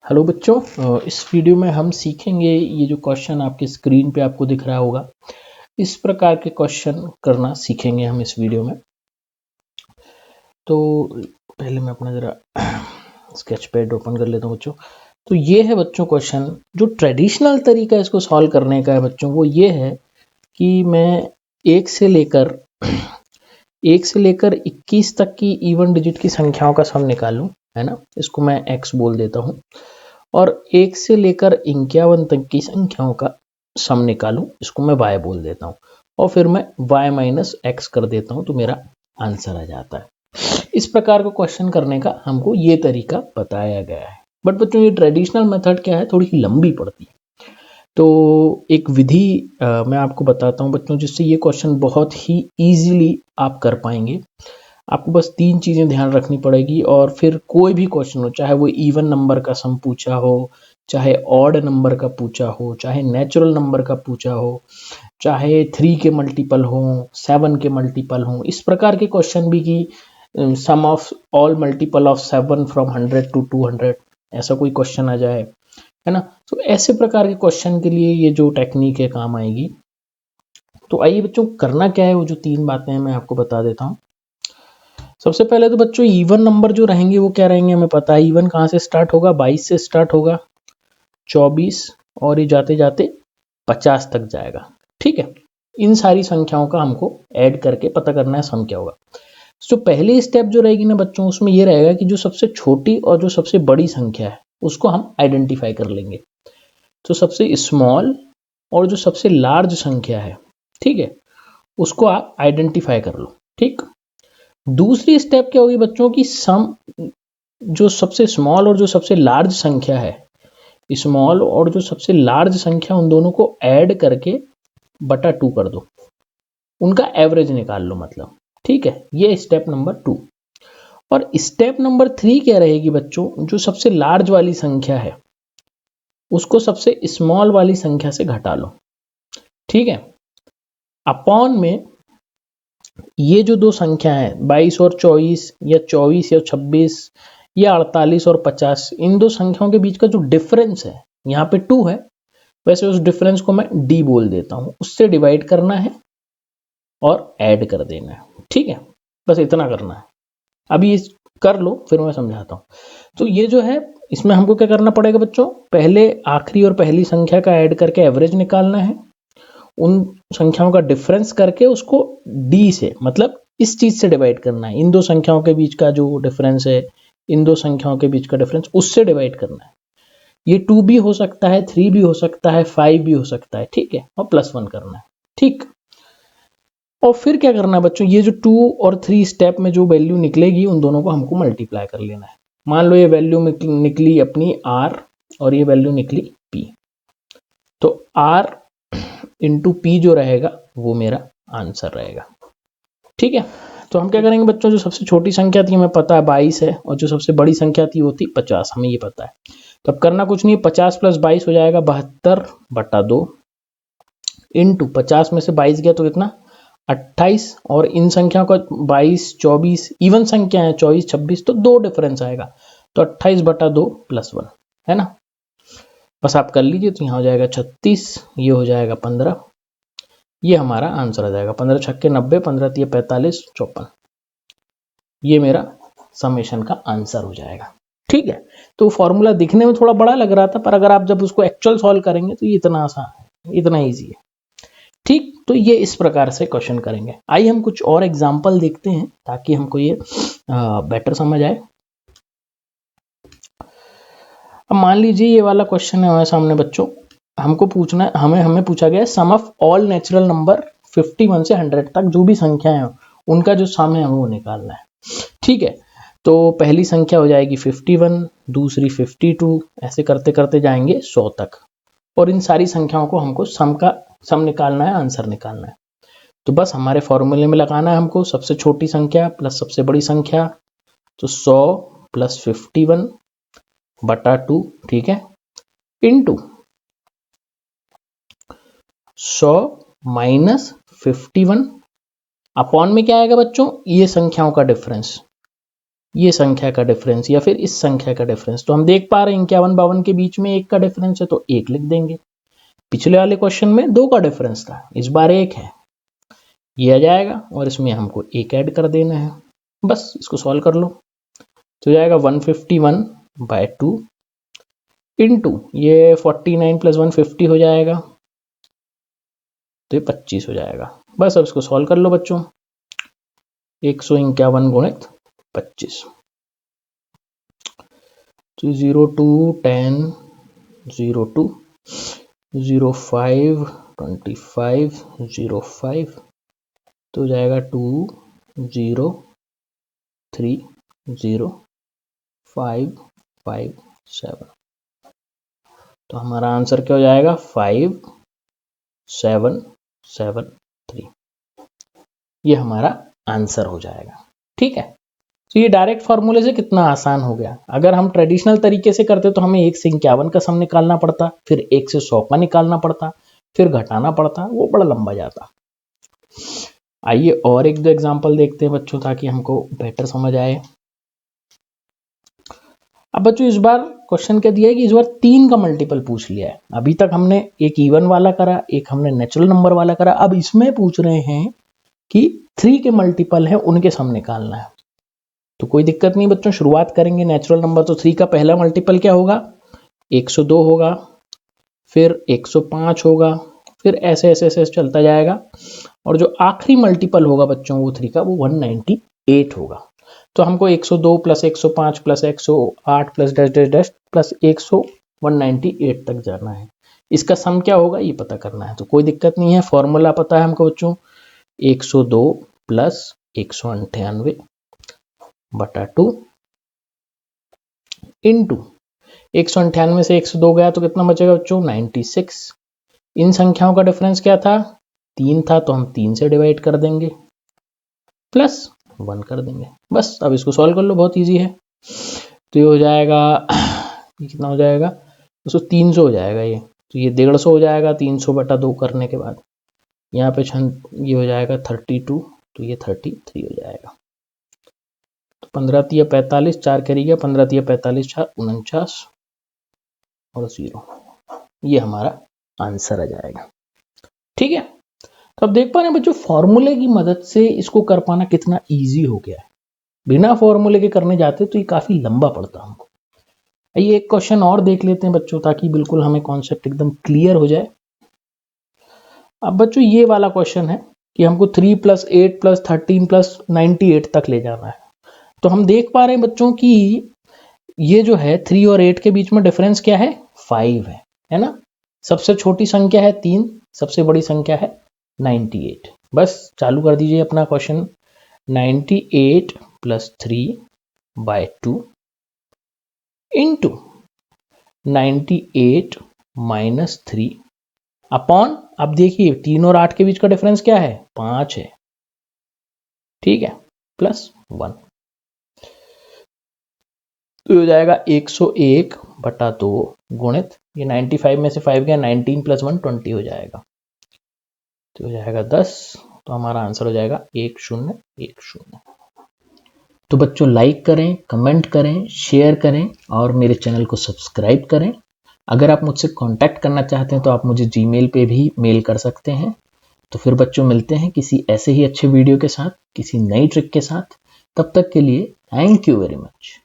Hello बच्चों, इस video में हम सीखेंगे ये जो क्वेश्चन आपके स्क्रीन पे आपको दिख रहा होगा, इस प्रकार के क्वेश्चन करना सीखेंगे हम इस वीडियो में। तो पहले मैं अपना ज़रा स्केच पैड ओपन कर लेता हूँ बच्चों। तो ये है बच्चों क्वेश्चन, जो ट्रेडिशनल तरीका इसको सॉल्व करने का है बच्चों, वो ये है कि मैं 1 से लेकर 21 तक की इवन डिजिट की संख्याओं का सम निकालूं, है ना। इसको मैं x बोल देता हूँ। और 1 से लेकर 51 तक की संख्याओं का सम निकालूं, इसको मैं y बोल देता हूं। और फिर मैं y माइनस एक्स कर देता हूं, तो मेरा आंसर आ जाता है। इस प्रकार का क्वेश्चन करने का हमको ये तरीका बताया गया है। बट बच्चों, ये ट्रेडिशनल मेथड क्या है, थोड़ी सी लंबी पड़ती है। तो एक विधि मैं आपको बताता हूं बच्चों, जिससे ये क्वेश्चन बहुत ही ईजिली आप कर पाएंगे। आपको बस 3 चीज़ें ध्यान रखनी पड़ेगी, और फिर कोई भी क्वेश्चन हो, चाहे वो इवन नंबर का सम पूछा हो, चाहे ऑड नंबर का पूछा हो, चाहे नेचुरल नंबर का पूछा हो, चाहे 3 के मल्टीपल हो, 7 के मल्टीपल हो, इस प्रकार के क्वेश्चन भी कि some of all multiple of 7 from 100 to 200, ऐसा कोई क्वेश्चन आ जाए, है ना। तो ऐसे प्रकार के क्वेश्चन के लिए ये जो टेक्निक है काम आएगी। तो आइए बच्चों, करना क्या है, वो जो 3 बातें हैं मैं आपको बता देता हूँ। सबसे पहले तो बच्चों, इवन नंबर जो रहेंगे वो क्या रहेंगे, हमें पता है। इवन कहाँ से स्टार्ट होगा, 22 से स्टार्ट होगा, 24, और ये जाते जाते 50 तक जाएगा। ठीक है, इन सारी संख्याओं का हमको ऐड करके पता करना है सम क्या होगा। तो पहली स्टेप जो रहेगी ना बच्चों, उसमें ये रहेगा कि जो सबसे छोटी और जो सबसे बड़ी संख्या है उसको हम आइडेंटिफाई कर लेंगे। तो सबसे स्मॉल और जो सबसे लार्ज संख्या है, ठीक है, उसको आप आइडेंटिफाई कर लो। ठीक, दूसरी स्टेप क्या होगी बच्चों की, सम जो सबसे स्मॉल और जो सबसे लार्ज संख्या है, स्मॉल और जो सबसे लार्ज संख्या, उन दोनों को ऐड करके बटा 2 कर दो, उनका एवरेज निकाल लो मतलब। ठीक है, ये स्टेप नंबर 2। और स्टेप नंबर 3 क्या रहेगी बच्चों, जो सबसे लार्ज वाली संख्या है उसको सबसे स्मॉल वाली संख्या से घटा लो। ठीक है, अपॉन में ये जो दो संख्या है 22 और 24, या 24 या 26, या 48 और 50, इन दो संख्याओं के बीच का जो डिफरेंस है, यहाँ पे 2 है, वैसे उस डिफरेंस को मैं d बोल देता हूँ। उससे डिवाइड करना है और ऐड कर देना है। ठीक है, बस इतना करना है। अभी इस कर लो, फिर मैं समझाता हूँ। तो ये जो है, इसमें हमको क्या करना पड़ेगा बच्चों, पहले आखिरी और पहली संख्या का ऐड करके एवरेज निकालना है, उन संख्याओं का डिफरेंस करके उसको d से, मतलब इस चीज से डिवाइड करना है। इन दो संख्याओं के बीच का जो डिफरेंस है, इन दो संख्याओं के बीच का डिफरेंस, उससे डिवाइड करना है। ये 2 भी हो सकता है, 3 भी हो सकता है, 5 भी हो सकता है। ठीक है, और +1 करना है। ठीक, और फिर क्या करना है बच्चों, ये जो 2 और 3 स्टेप में जो वैल्यू निकलेगी, उन दोनों को हमको मल्टीप्लाई कर लेना है। मान लो ये वैल्यू निकली अपनी r, और ये वैल्यू निकली p, तो r इंटू पी जो रहेगा वो मेरा आंसर रहेगा। ठीक है, तो हम क्या करेंगे बच्चों, जो सबसे छोटी संख्या थी हमें पता है 22 है, और जो सबसे बड़ी संख्या थी वो थी 50, हमें ये पता है। तो अब करना कुछ नहीं, 50 + 22 हो जाएगा 72/2, इंटू 50 में से 22 गया तो कितना, 28, और इन संख्याओं का 22 24 इवन संख्या है, 24 26, तो 2 डिफरेंस आएगा, तो 28/2 +1, है ना। बस आप कर लीजिए, तो यहाँ हो जाएगा 36, ये हो जाएगा 15, ये हमारा आंसर आ जाएगा। 15 छक्के 90, 15 तिये 45, 54, ये मेरा समेशन का आंसर हो जाएगा। ठीक है, तो फॉर्मूला दिखने में थोड़ा बड़ा लग रहा था, पर अगर आप जब उसको एक्चुअल सॉल्व करेंगे तो ये इतना आसान है, इतना ईजी है। ठीक, तो ये इस प्रकार से क्वेश्चन करेंगे। आइए हम कुछ और एग्जाम्पल देखते हैं, ताकि हमको ये बेटर समझ आए। अब मान लीजिए ये वाला क्वेश्चन है हमारे सामने बच्चों, हमको पूछना है, हमें पूछा गया है सम ऑफ ऑल नेचुरल नंबर 51 से 100 तक, जो भी संख्या है उनका जो सम है वो निकालना है। ठीक है, तो पहली संख्या हो जाएगी 51, दूसरी 52, ऐसे करते करते जाएंगे 100 तक, और इन सारी संख्याओं को हमको सम निकालना है, आंसर निकालना है। तो बस हमारे फॉर्मूले में लगाना है हमको सबसे छोटी संख्या प्लस सबसे बड़ी संख्या, तो 100 + 51/2, ठीक है, इंटू 100 - 51, अपॉन में क्या आएगा बच्चों, ये संख्याओं का डिफरेंस, ये संख्या का डिफरेंस या फिर इस संख्या का डिफरेंस, तो हम देख पा रहे हैं 51-52 के बीच में 1 का डिफरेंस है तो 1 लिख देंगे। पिछले वाले क्वेश्चन में 2 का डिफरेंस था, इस बार 1 है, ये आ जाएगा और इसमें हमको 1 ऐड कर देना है। बस इसको सॉल्व कर लो तो जाएगा 151/2 इंटू ये 49 + 1 50 हो जाएगा, तो ये 25 हो जाएगा। बस अब इसको सॉल्व कर लो बच्चों, 151 गुणित 25, तो 02 10 02 05 25 05, तो हो जाएगा 2030557। तो हमारा आंसर क्या हो जाएगा 5773, ये हमारा आंसर हो जाएगा। ठीक है, तो ये डायरेक्ट फॉर्मूले से कितना आसान हो गया। अगर हम ट्रेडिशनल तरीके से करते तो हमें 1 से 51 का सम निकालना पड़ता, फिर 1 से 100 का निकालना पड़ता, फिर घटाना पड़ता, वो बड़ा लंबा जाता। आइए और 1-2 एग्जांपल देखते हैं बच्चों, ताकि हमको बेटर समझ आए। अब बच्चों इस बार क्वेश्चन क्या दिया है कि इस बार 3 का मल्टीपल पूछ लिया है। अभी तक हमने एक इवन वाला करा, एक हमने नेचुरल नंबर वाला करा, अब इसमें पूछ रहे हैं कि 3 के मल्टीपल है उनके सम निकालना है। तो कोई दिक्कत नहीं बच्चों, शुरुआत करेंगे नेचुरल नंबर, तो 3 का पहला मल्टीपल क्या होगा 102 होगा, फिर 105 होगा, फिर ऐसे ऐसे ऐसे चलता जाएगा, और जो आखिरी मल्टीपल होगा बच्चों वो 3 का वो 198 होगा। तो हमको 102 + 105 + 108 + डैश डैश डैश प्लस 198 तक जाना है। इसका सम क्या होगा ये पता करना है, तो कोई दिक्कत नहीं है, फॉर्मूला पता है हमको बच्चों, 102 + 198/2 इंटू 198 से 102 गया तो कितना बचेगा बच्चों 96। इन संख्याओं का डिफरेंस क्या था 3 था, तो हम 3 से डिवाइड कर देंगे प्लस 1 कर देंगे। बस अब इसको सॉल्व कर लो, बहुत इजी है। तो ये हो जाएगा, ये कितना हो जाएगा 300 हो जाएगा ये, तो ये 150 हो जाएगा 300/2 करने के बाद। यहाँ पे ये हो जाएगा 32, तो ये 33 हो जाएगा। तो 15 × 3 = 45, 4 कैरी गया, 15 × 3 = 45, 4 49 और 0, ये हमारा आंसर आ जाएगा। ठीक है, तो अब देख पा रहे हैं बच्चों फॉर्मूले की मदद से इसको कर पाना कितना इजी हो गया है। बिना फॉर्मूले के करने जाते तो ये काफी लंबा पड़ता हमको। आइए एक क्वेश्चन और देख लेते हैं बच्चों, ताकि बिल्कुल हमें कॉन्सेप्ट एकदम क्लियर हो जाए। अब बच्चों ये वाला क्वेश्चन है कि हमको 3 + 8 + 13 + 98 तक ले जाना है। तो हम देख पा रहे हैं बच्चों कि ये जो है 3 और 8 के बीच में डिफरेंस क्या है 5 है ना। सबसे छोटी संख्या है 3, सबसे बड़ी संख्या है 98। बस चालू कर दीजिए अपना क्वेश्चन। 98 + 3/2 इंटू 98 - 3 अपॉन, अब देखिए 3 और 8 के बीच का डिफरेंस क्या है 5 है, ठीक है, प्लस 1, तो हो जाएगा 101/2 गुणित ये 95 में से 5 गया, 19 + 1 20 हो जाएगा, तो हो जाएगा 10। तो हमारा आंसर हो जाएगा 1010। तो बच्चों लाइक करें, कमेंट करें, शेयर करें और मेरे चैनल को सब्सक्राइब करें। अगर आप मुझसे कांटेक्ट करना चाहते हैं तो आप मुझे जीमेल पे भी मेल कर सकते हैं। तो फिर बच्चों मिलते हैं किसी ऐसे ही अच्छे वीडियो के साथ, किसी नई ट्रिक के साथ। तब तक के लिए थैंक यू वेरी मच।